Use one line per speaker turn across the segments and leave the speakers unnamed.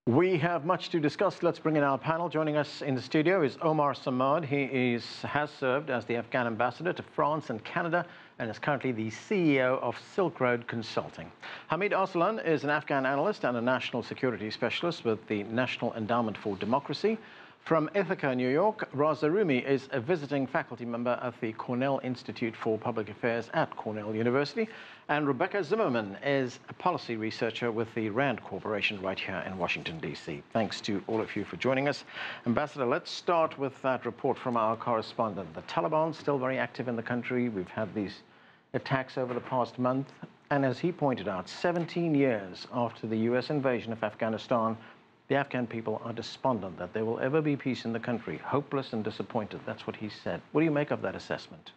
We have much to discuss. Let's bring in our panel. Joining us in the studio is Omar Samad. He has served as the Afghan Ambassador to France and Canada and is currently the CEO of Silk Road Consulting. Hamid Arsalan is an Afghan analyst and a national security specialist with the National Endowment for Democracy. From Ithaca, New York, Raza Rumi is a visiting faculty member at the Cornell Institute for Public Affairs at Cornell University. And Rebecca Zimmerman is a policy researcher with the RAND Corporation right here in Washington, D.C. Thanks to all of you for joining us. Ambassador, let's start with that report from our correspondent. The Taliban still very active in the country. We've had these attacks over the past month. And as he pointed out, 17 years after the U.S. invasion of Afghanistan, the Afghan people are despondent that there will ever be peace in the country, hopeless and disappointed. That's what he said. What do you make of that assessment?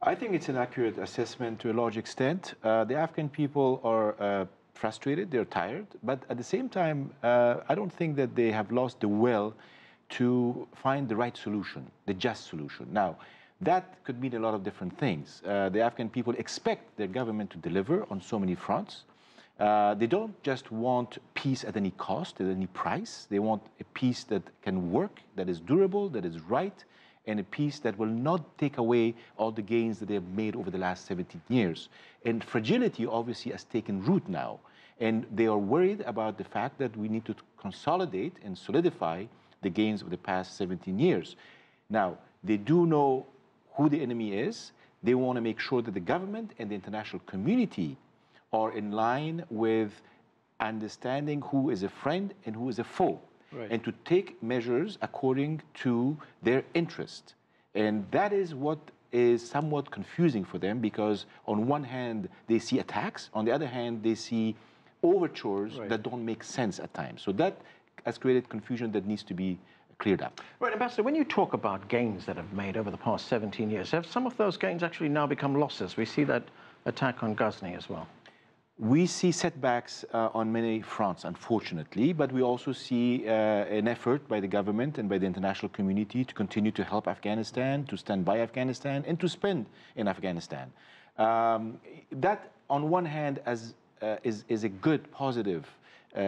I think it's an accurate assessment to a large extent. The Afghan people are frustrated, they're tired, but at the same time, I don't think that they have lost the will to find the right solution, the just solution. Now, that could mean a lot of different things. The Afghan people expect their government to deliver on so many fronts. They don't just want peace at any cost, at any price. They want a peace that can work, that is durable, that is right, and a peace that will not take away all the gains that they have made over the last 17 years. And fragility obviously has taken root now. And they are worried about the fact that we need to consolidate and solidify the gains of the past 17 years. Now, they do know who the enemy is. They want to make sure that the government and the international community are in line with understanding who is a friend and who is a foe, right, and to take measures according to their interest. And that is what is somewhat confusing for them, because on one hand, they see attacks, on the other hand, they see overtures, right, that don't make sense at times. So that has created confusion that needs to be cleared up.
Right, Ambassador, when you talk about gains that have made over the past 17 years, have some of those gains actually now become losses? We see that attack on Ghazni as well.
We see setbacks on many fronts, unfortunately, but we also see an effort by the government and by the international community to continue to help Afghanistan, to stand by Afghanistan, and to spend in Afghanistan. That, on one hand, is a good, positive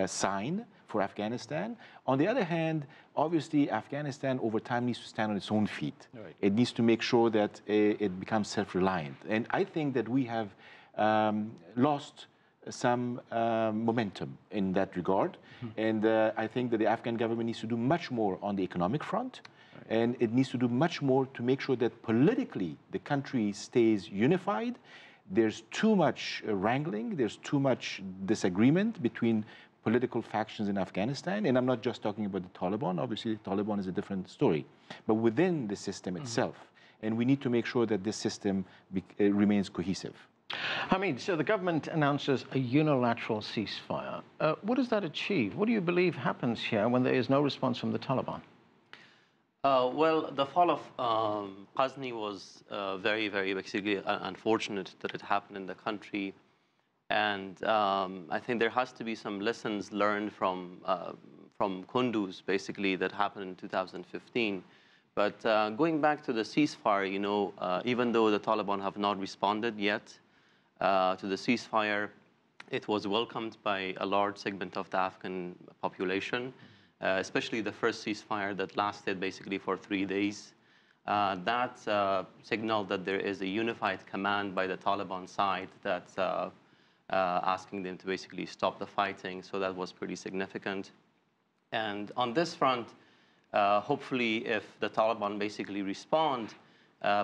sign for Afghanistan. On the other hand, obviously, Afghanistan over time needs to stand on its own feet. Right. It needs to make sure that it becomes self-reliant. And I think that we have lost some momentum in that regard. Mm-hmm. And I think that the Afghan government needs to do much more on the economic front. Right. And it needs to do much more to make sure that politically the country stays unified. There's too much wrangling, there's too much disagreement between political factions in Afghanistan. And I'm not just talking about the Taliban. Obviously, the Taliban is a different story. But within the system itself. Mm-hmm. And we need to make sure that this system remains cohesive.
Hamid, so the government announces a unilateral ceasefire. What does that achieve? What do you believe happens here when there is no response from the Taliban?
Well, the fall of Ghazni was very, very basically unfortunate that it happened in the country. And I think there has to be some lessons learned from Kunduz, basically, that happened in 2015. But going back to the ceasefire, you know, even though the Taliban have not responded yet to the ceasefire, it was welcomed by a large segment of the Afghan population, especially the first ceasefire that lasted basically for 3 days. That signaled that there is a unified command by the Taliban side that's asking them to basically stop the fighting. So that was pretty significant. And on this front, hopefully, if the Taliban basically respond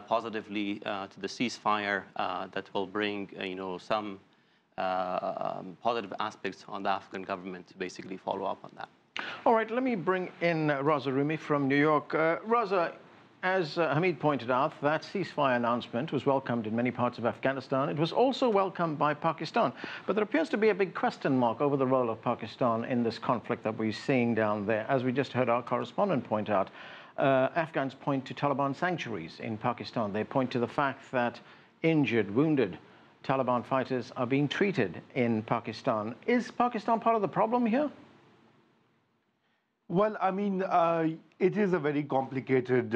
positively to the ceasefire, that will bring, you know, some positive aspects on the Afghan government to basically follow up on that.
All right, let me bring in Raza Rumi from New York. Raza, as Hamid pointed out, that ceasefire announcement was welcomed in many parts of Afghanistan. It was also welcomed by Pakistan. But there appears to be a big question mark over the role of Pakistan in this conflict that we're seeing down there. As we just heard our correspondent point out, Afghans point to Taliban sanctuaries in Pakistan. They point to the fact that injured, wounded Taliban fighters are being treated in Pakistan. Is Pakistan part of the problem here?
Well, I mean, it is a very complicated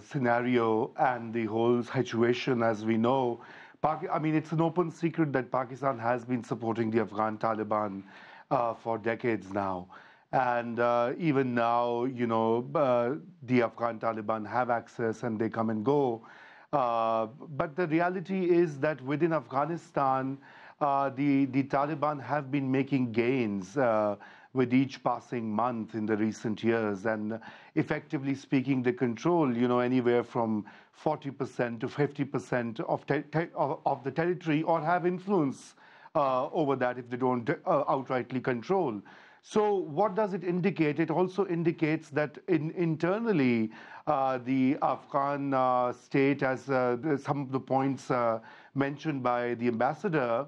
scenario, and the whole situation, as we know, I mean, it's an open secret that Pakistan has been supporting the Afghan Taliban for decades now. And even now, the Afghan Taliban have access and they come and go. But the reality is that within Afghanistan, the Taliban have been making gains with each passing month in the recent years. And effectively speaking, they control, anywhere from 40% to 50% of the territory, or have influence over that if they don't outrightly control. So what does it indicate? It also indicates that internally, the Afghan state, as some of the points mentioned by the ambassador,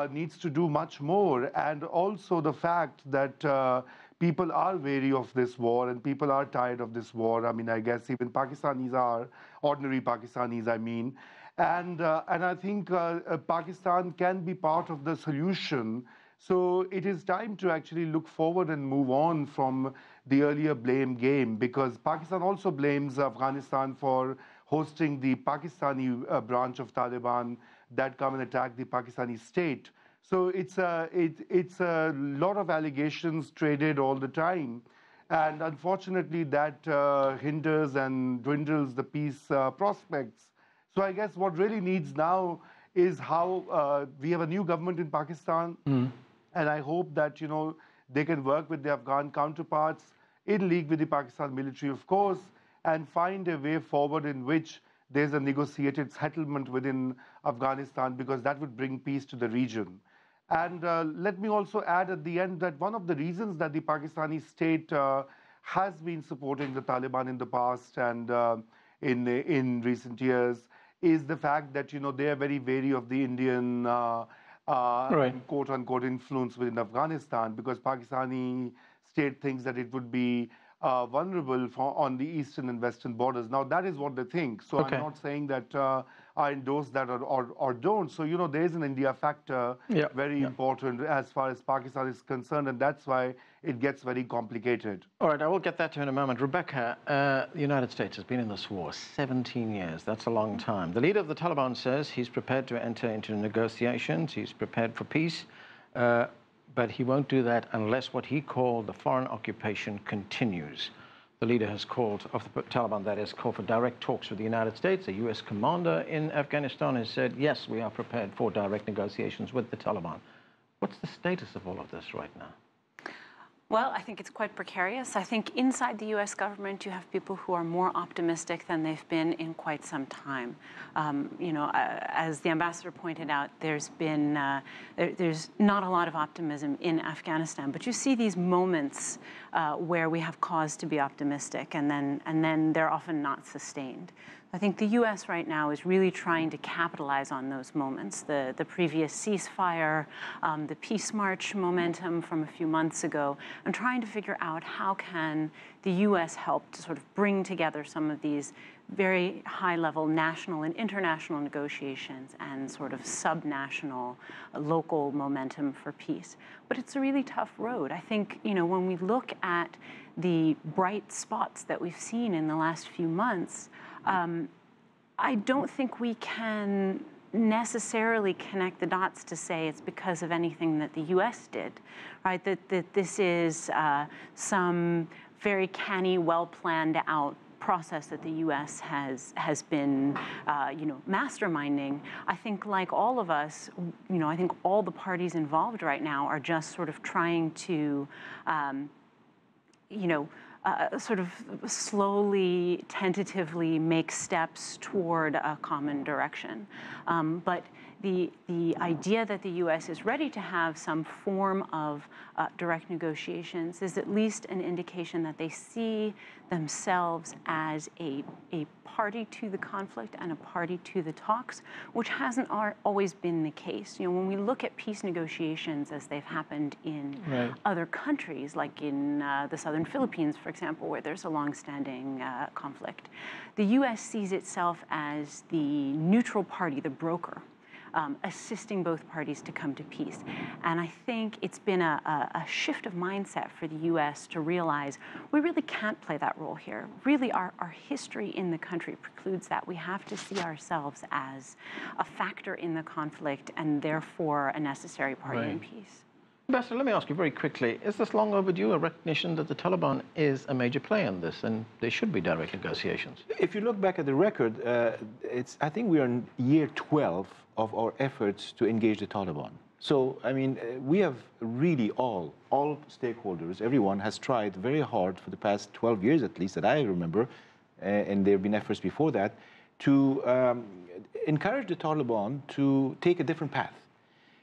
needs to do much more. And also the fact that people are wary of this war and people are tired of this war. I mean, I guess even Pakistanis are, ordinary Pakistanis, I mean. And I think Pakistan can be part of the solution. So it is time to actually look forward and move on from the earlier blame game, because Pakistan also blames Afghanistan for hosting the Pakistani branch of Taliban that come and attack the Pakistani state. So it's a lot of allegations traded all the time. And unfortunately, that hinders and dwindles the peace prospects. So I guess what really needs now is how we have a new government in Pakistan. And I hope that, they can work with the Afghan counterparts in league with the Pakistan military, of course, and find a way forward in which there's a negotiated settlement within Afghanistan, because that would bring peace to the region. And let me also add at the end that one of the reasons that the Pakistani state has been supporting the Taliban in the past and in recent years is the fact that, they are very wary of the Indian quote-unquote influence within Afghanistan, because Pakistani state thinks that it would be vulnerable on the eastern and western borders. Now, that is what they think. So I'm not saying that I endorse that or don't. So, there is an India factor, very important as far as Pakistan is concerned, and that's why it gets very complicated.
All right, I will get that to you in a moment. Rebecca, the United States has been in this war 17 years. That's a long time. The leader of the Taliban says he's prepared to enter into negotiations. He's prepared for peace. But he won't do that unless what he called the foreign occupation continues. The leader has called, of the Taliban that is, called for direct talks with the United States. A U.S. commander in Afghanistan has said, yes, we are prepared for direct negotiations with the Taliban. What's the status of all of this right now?
Well, I think it's quite precarious. I think inside the U.S. government, you have people who are more optimistic than they've been in quite some time. As the ambassador pointed out, there's not a lot of optimism in Afghanistan, but you see these moments where we have cause to be optimistic, and then they're often not sustained. I think the U.S. right now is really trying to capitalize on those moments. The previous ceasefire, the peace march momentum from a few months ago, and trying to figure out how can the U.S. help to sort of bring together some of these very high-level national and international negotiations and sort of subnational, local momentum for peace. But it's a really tough road. I think, when we look at the bright spots that we've seen in the last few months, I don't think we can necessarily connect the dots to say it's because of anything that the U.S. did, right? That this is some very canny, well-planned out process that the U.S. has been, masterminding. I think, like all of us, I think all the parties involved right now are just sort of trying to, sort of slowly, tentatively make steps toward a common direction. But the idea that the U.S. is ready to have some form of direct negotiations is at least an indication that they see themselves as a party to the conflict and a party to the talks, which hasn't always been the case. When we look at peace negotiations as they've happened in other countries, like in the southern Philippines, for example, where there's a longstanding conflict, the U.S. sees itself as the neutral party, the broker, assisting both parties to come to peace. And I think it's been a shift of mindset for the U.S. to realize we really can't play that role here. Really, our history in the country precludes that. We have to see ourselves as a factor in the conflict and therefore a necessary party in peace.
Ambassador, let me ask you very quickly, is this long overdue, a recognition that the Taliban is a major player in this and there should be direct negotiations?
If you look back at the record, I think we are in year 12 of our efforts to engage the Taliban. So, I mean, we have really all stakeholders, everyone has tried very hard for the past 12 years at least that I remember, and there have been efforts before that, to encourage the Taliban to take a different path.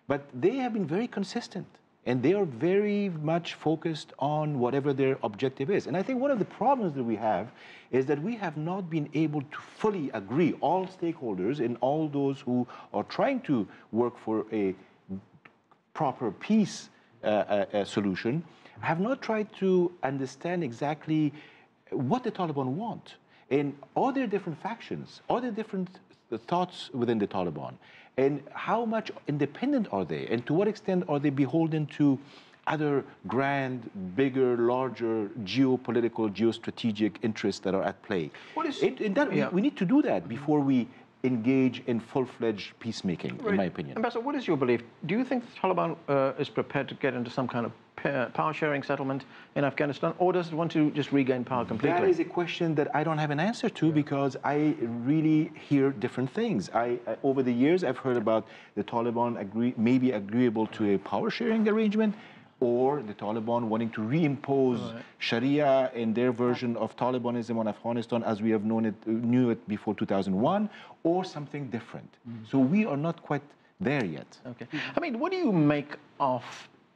But they have been very consistent. And they are very much focused on whatever their objective is. And I think one of the problems that we have is that we have not been able to fully agree, all stakeholders and all those who are trying to work for a proper peace solution, have not tried to understand exactly what the Taliban want. And are there different factions? Are there different thoughts within the Taliban? And how much independent are they? And to what extent are they beholden to other grand, bigger, larger geopolitical, geostrategic interests that are at play? We need to do that before we engage in full-fledged peacemaking, in my opinion.
Ambassador, what is your belief? Do you think the Taliban is prepared to get into some kind of power-sharing settlement in Afghanistan, or does it want to just regain power completely?
That is a question that I don't have an answer to because I really hear different things. Over the years, I've heard about the Taliban maybe agreeable to a power-sharing arrangement, or the Taliban wanting to reimpose Sharia in their version of Talibanism on Afghanistan as we have knew it before 2001, or something different. So we are not quite there yet.
Okay. I mean, what do you make of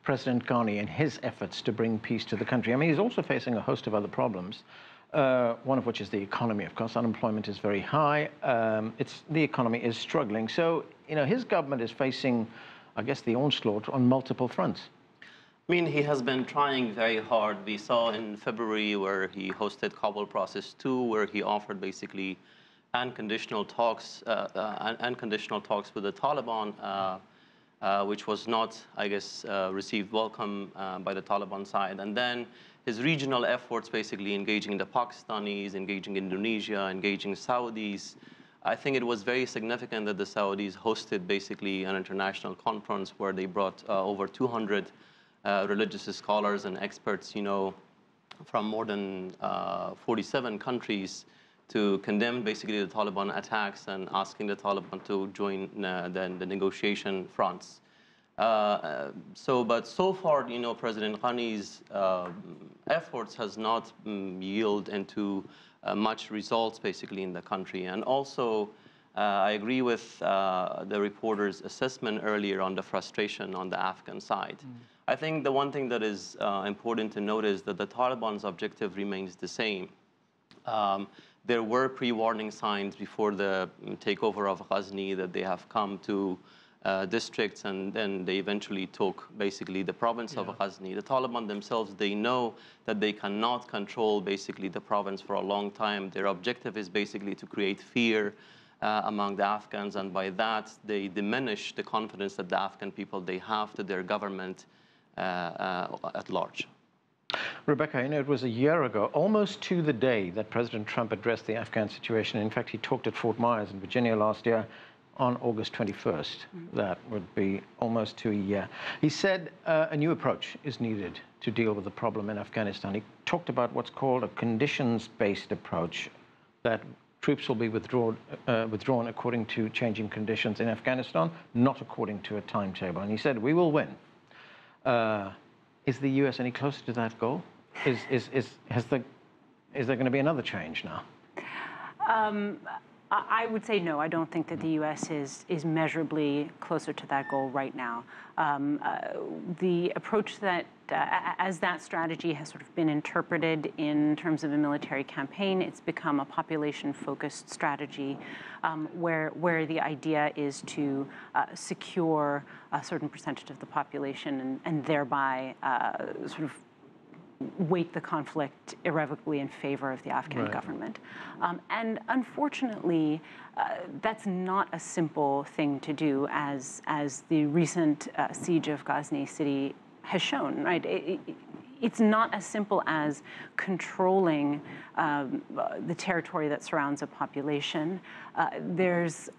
President Ghani and his efforts to bring peace to the country? I mean, he's also facing a host of other problems, one of which is the economy. Of course, unemployment is very high. The economy is struggling. So, you know, his government is facing, I guess, the onslaught on multiple fronts.
I mean, he has been trying very hard. We saw in February where he hosted Kabul Process 2, where he offered basically unconditional talks with the Taliban, which was not, I guess, received welcome by the Taliban side. And then his regional efforts, basically engaging the Pakistanis, engaging Indonesia, engaging Saudis. I think it was very significant that the Saudis hosted basically an international conference where they brought over 200 religious scholars and experts, you know, from more than 47 countries to condemn basically the Taliban attacks and asking the Taliban to join the negotiation fronts. But so far, you know, President Ghani's efforts has not yielded into much results basically in the country. And also, I agree with the reporter's assessment earlier on the frustration on the Afghan side. I think the one thing that is important to note is that the Taliban's objective remains the same. There were pre-warning signs before the takeover of Ghazni that they have come to districts, and then they eventually took basically the province of Ghazni. The Taliban themselves, they know that they cannot control basically the province for a long time. Their objective is basically to create fear among the Afghans, and by that they diminish the confidence that the Afghan people they have to their government at large.
Rebecca, you know, it was a year ago, almost to the day, that President Trump addressed the Afghan situation. In fact, he talked at Fort Myers in Virginia last year on August 21st. That would be almost to a year. He said a new approach is needed to deal with the problem in Afghanistan. He talked about what's called a conditions-based approach, that troops will be withdrawn according to changing conditions in Afghanistan, not according to a timetable. And he said, we will win. Is the U.S. any closer to that goal? Is there going to be another change now?
I would say no. I don't think that the U.S. is measurably closer to that goal right now. The approach that, as that strategy has sort of been interpreted in terms of a military campaign, it's become a population-focused strategy where the idea is to secure a certain percentage of the population and thereby sort of weight the conflict irrevocably in favor of the Afghan government. And unfortunately, that's not a simple thing to do, as the recent siege of Ghazni city has shown, right? It's not as simple as controlling the territory that surrounds a population. There's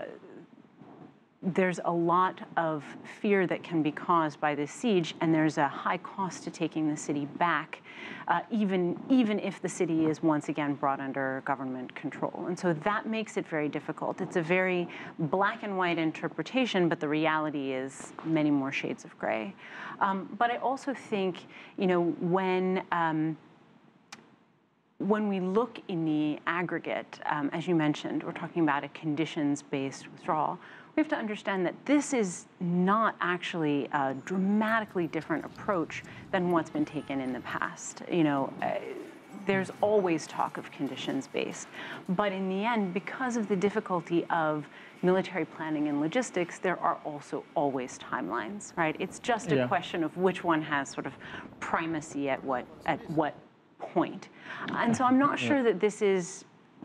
there's a lot of fear that can be caused by this siege, and there's a high cost to taking the city back, even if the city is once again brought under government control. And so that makes it very difficult. It's a very black and white interpretation, but the reality is many more shades of gray. But I also think, when we look in the aggregate, as you mentioned, we're talking about a conditions-based withdrawal. We have to understand that this is not actually a dramatically different approach than what's been taken in the past. There's always talk of conditions-based, but in the end, because of the difficulty of military planning and logistics, there are also always timelines, right? It's just a question of which one has sort of primacy at what point. And so I'm not sure that this is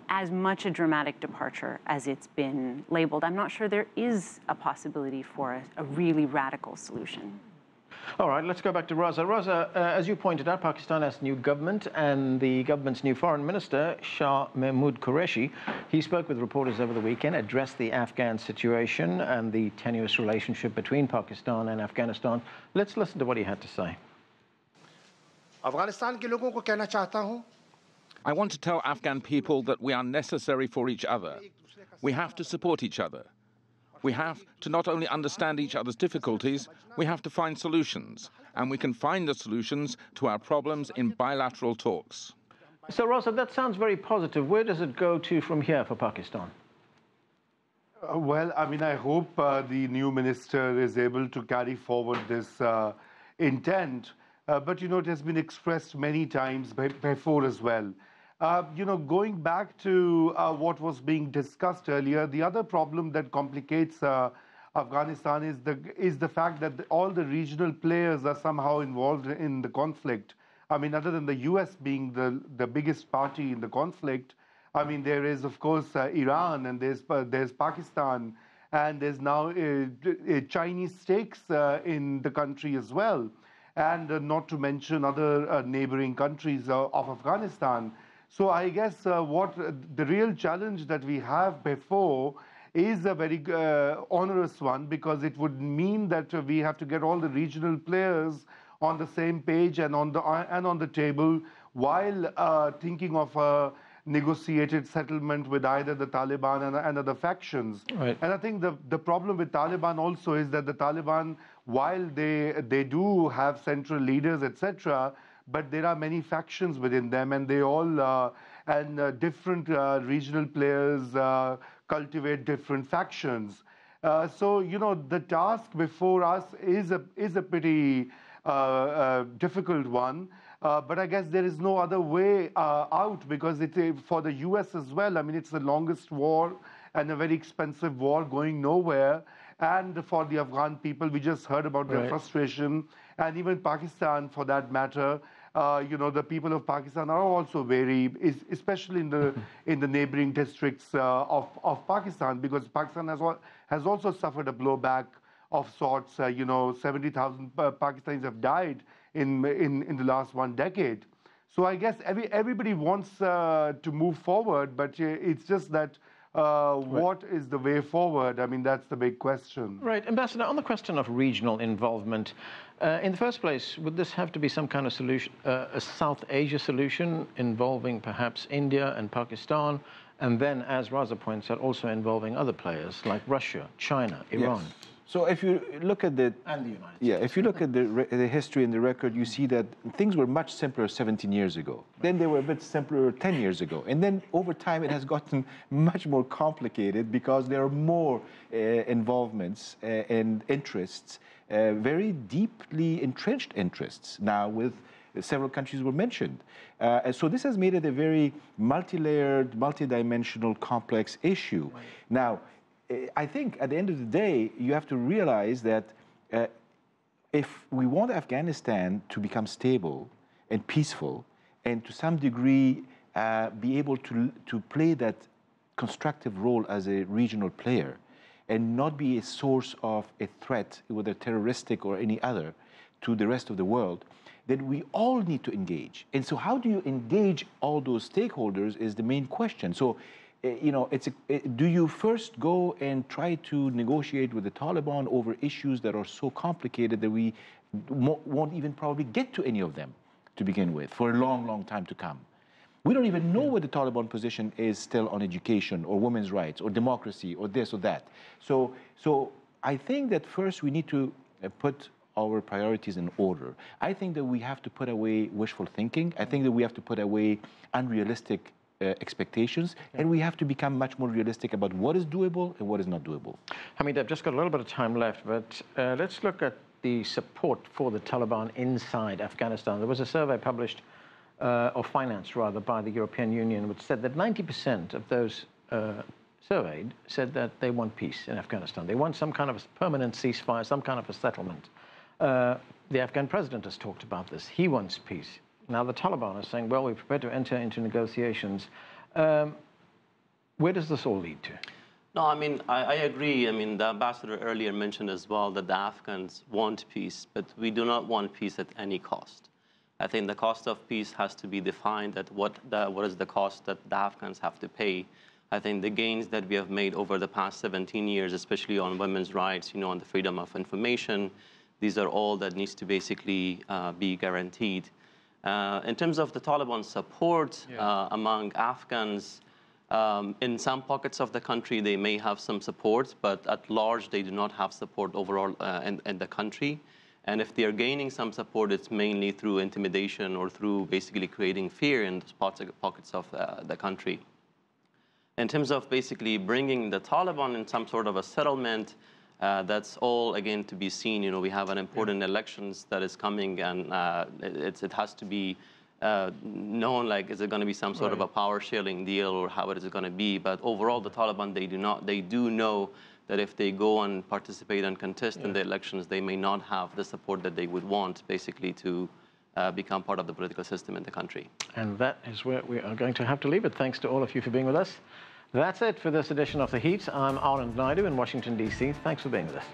as much a dramatic departure as it's been labeled. I'm not sure there is a possibility for a really radical solution.
All right, let's go back to Raza. Raza, as you pointed out, Pakistan has a new government, and the government's new foreign minister, Shah Mahmood Qureshi, he spoke with reporters over the weekend, addressed the Afghan situation and the tenuous relationship between Pakistan and Afghanistan. Let's listen to what he had to say.
Afghanistan के लोगों को कहना चाहता हूं
I want to tell Afghan people that we are necessary for each other. We have to support each other. We have to not only understand each other's difficulties, we have to find solutions. And we can find the solutions to our problems in bilateral talks.
So, Raza, that sounds very positive. Where does it go to from here for Pakistan?
Well, I mean, I hope the new minister is able to carry forward this intent. But, it has been expressed many times before as well. Going back to what was being discussed earlier, the other problem that complicates Afghanistan is the fact that all the regional players are somehow involved in the conflict. I mean, other than the US being the biggest party in the conflict, I mean, there is, of course, Iran, and there's Pakistan, and there's now Chinese stakes in the country as well, and not to mention other neighboring countries of Afghanistan. So I guess what the real challenge that we have before is a very onerous one, because it would mean that we have to get all the regional players on the same page and on the table, while thinking of a negotiated settlement with either the Taliban and other factions.
Right.
And I think the problem with Taliban also is that the Taliban, while they do have central leaders, etc., but there are many factions within them, and they all different regional players cultivate different factions. So the task before us is a pretty difficult one. But I guess there is no other way out, because for the US as well, I mean, it's the longest war and a very expensive war going nowhere. And for the Afghan people, we just heard about their frustration, and even Pakistan for that matter. The people of Pakistan are also very, especially in the neighboring districts of Pakistan, because Pakistan has also suffered a blowback of sorts. 70,000 Pakistanis have died in the last 1 decade. So I guess everybody wants to move forward, but it's just that what is the way forward? I mean, that's the big question.
Right. Ambassador, on the question of regional involvement, in the first place, would this have to be some kind of solution, a South Asia solution involving perhaps India and Pakistan, and then, as Raza points out, also involving other players like Russia, China, Iran?
Yes. So if you look at
and the United States.
if you look at the history and the record, you see that things were much simpler 17 years ago. Then they were a bit simpler 10 years ago. And then over time, it has gotten much more complicated, because there are more involvements and interests, very deeply entrenched interests now, with several countries were mentioned. So this has made it a very multi-layered, multi-dimensional, complex issue. Right. Now, I think at the end of the day, you have to realize that if we want Afghanistan to become stable and peaceful, and to some degree be able to play that constructive role as a regional player, and not be a source of a threat, whether terroristic or any other, to the rest of the world, then we all need to engage. And so how do you engage all those stakeholders is the main question. So do you first go and try to negotiate with the Taliban over issues that are so complicated that we won't even probably get to any of them to begin with for a long, long time to come? We don't even know what the Taliban position is still on education or women's rights or democracy or this or that. So I think that first we need to put our priorities in order. I think that we have to put away wishful thinking. I think that we have to put away unrealistic expectations, and we have to become much more realistic about what is doable and what is not doable.
Hamid, I've just got a little bit of time left, but let's look at the support for the Taliban inside Afghanistan. There was a survey published, or financed rather, by the European Union, which said that 90% of those surveyed said that they want peace in Afghanistan. They want some kind of a permanent ceasefire, some kind of a settlement. The Afghan president has talked about this. He wants peace. Now the Taliban are saying, well, we're prepared to enter into negotiations. Where does this all lead to?
No, I mean, I agree. I mean, the ambassador earlier mentioned as well that the Afghans want peace, but we do not want peace at any cost. I think the cost of peace has to be defined at what is the cost that the Afghans have to pay. I think the gains that we have made over the past 17 years, especially on women's rights, on the freedom of information, these are all that needs to basically be guaranteed. In terms of the Taliban support among Afghans, in some pockets of the country, they may have some support, but at large, they do not have support overall in the country. And if they are gaining some support, it's mainly through intimidation or through basically creating fear in pockets of the country. In terms of basically bringing the Taliban in some sort of a settlement, that's all, again, to be seen. We have an important elections that is coming, and it has to be known, like, is it going to be some sort of a power-sharing deal, or how is it going to be? But overall, the Taliban, they do know that if they go and participate and contest in the elections, they may not have the support that they would want, basically, to become part of the political system in the country.
And that is where we are going to have to leave it. Thanks to all of you for being with us. That's it for this edition of The Heat. I'm Anand Naidu in Washington, D.C. Thanks for being with us.